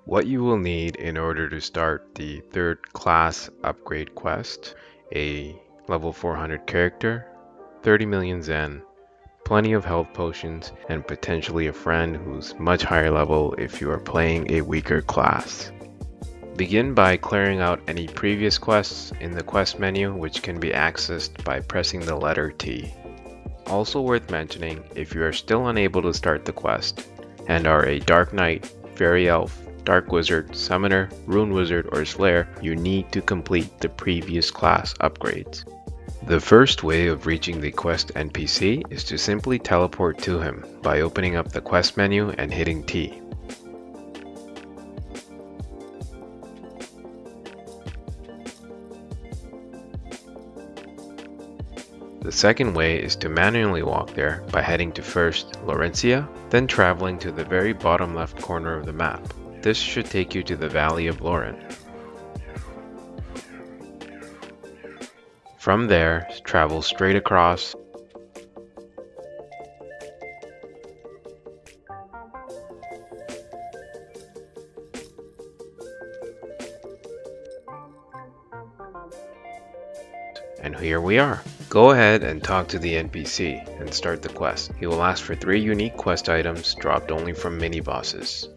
What you will need in order to start the third class upgrade quest: a level 400 character, 30 million Zen, plenty of health potions, and potentially a friend who's much higher level if you are playing a weaker class. Begin by clearing out any previous quests in the quest menu, which can be accessed by pressing the letter T. Also worth mentioning, if you are still unable to start the quest and are a Dark Knight, Fairy Elf, Dark Wizard, Summoner, Rune Wizard, or Slayer, you need to complete the previous class upgrades. The first way of reaching the quest NPC is to simply teleport to him by opening up the quest menu and hitting T. The second way is to manually walk there by heading to first Laurentia, then traveling to the very bottom left corner of the map. This should take you to the Valley of Lauren. From there, travel straight across and here we are. Go ahead and talk to the NPC and start the quest. He will ask for 3 unique quest items dropped only from mini-bosses.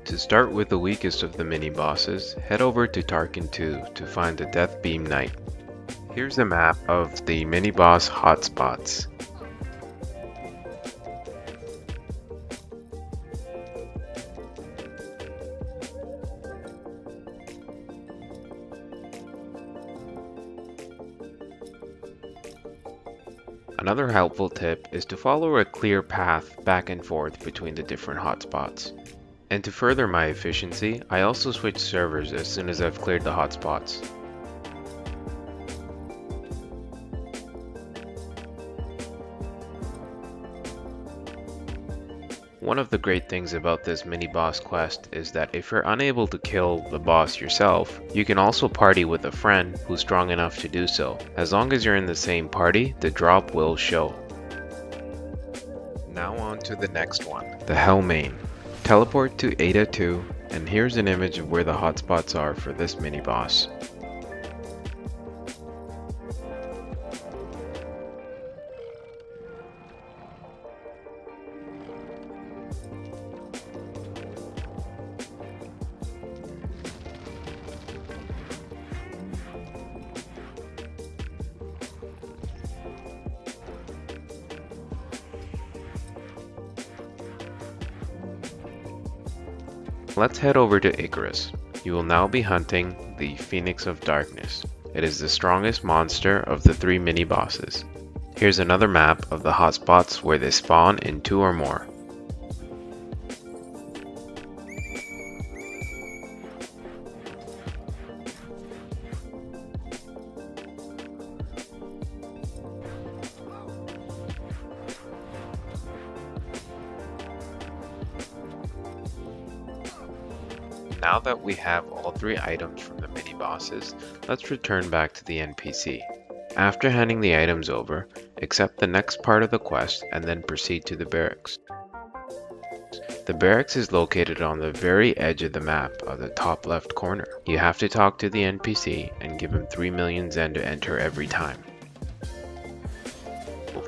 To start with the weakest of the mini-bosses, head over to Tarkin 2 to find the Death Beam Knight. Here's a map of the mini-boss hotspots. Another helpful tip is to follow a clear path back and forth between the different hotspots. And to further my efficiency, I also switch servers as soon as I've cleared the hotspots. One of the great things about this mini-boss quest is that if you're unable to kill the boss yourself, you can also party with a friend who's strong enough to do so. As long as you're in the same party, the drop will show. Now on to the next one, the Hell Maine. Teleport to Ada 2, and here's an image of where the hotspots are for this mini-boss. Let's head over to Icarus. You will now be hunting the Phoenix of Darkness. It is the strongest monster of the 3 mini-bosses. Here's another map of the hotspots where they spawn in 2 or more. Now that we have all 3 items from the mini-bosses, let's return back to the NPC. After handing the items over, accept the next part of the quest and then proceed to the barracks. The barracks is located on the very edge of the map of the top left corner. You have to talk to the NPC and give him 3 million Zen to enter every time.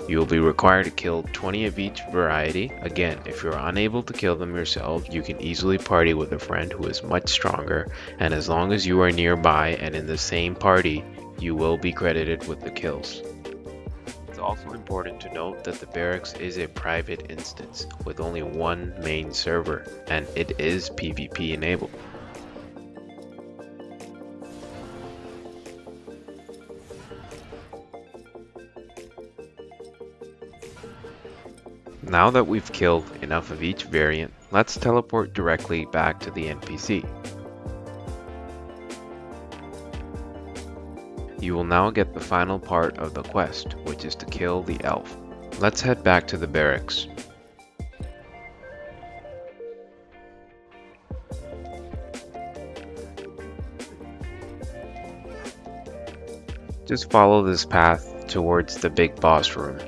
You will be required to kill 20 of each variety. Again, if you're unable to kill them yourself, you can easily party with a friend who is much stronger, and as long as you are nearby and in the same party, you will be credited with the kills. It's also important to note that the barracks is a private instance with only one main server, and it is PvP enabled. Now that we've killed enough of each variant, let's teleport directly back to the NPC. You will now get the final part of the quest, which is to kill the elf. Let's head back to the barracks. Just follow this path towards the big boss room.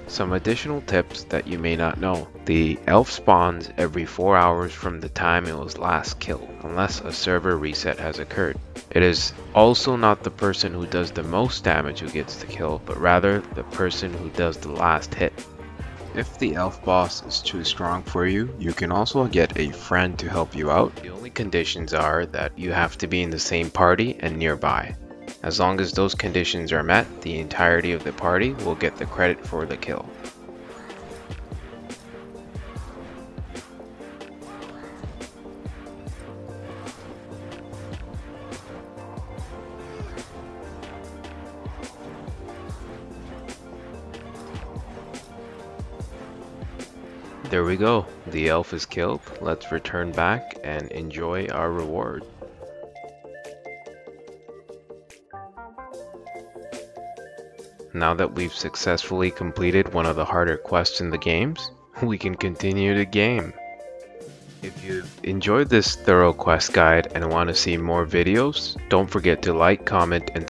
Some additional tips that you may not know. The elf spawns every 4 hours from the time it was last killed, unless a server reset has occurred. It is also not the person who does the most damage who gets the kill, but rather the person who does the last hit. If the elf boss is too strong for you, you can also get a friend to help you out. The only conditions are that you have to be in the same party and nearby. As long as those conditions are met, the entirety of the party will get the credit for the kill. There we go, the elf is killed. Let's return back and enjoy our reward. Now that we've successfully completed one of the harder quests in the games, we can continue the game. If you've enjoyed this thorough quest guide and want to see more videos, don't forget to like, comment, and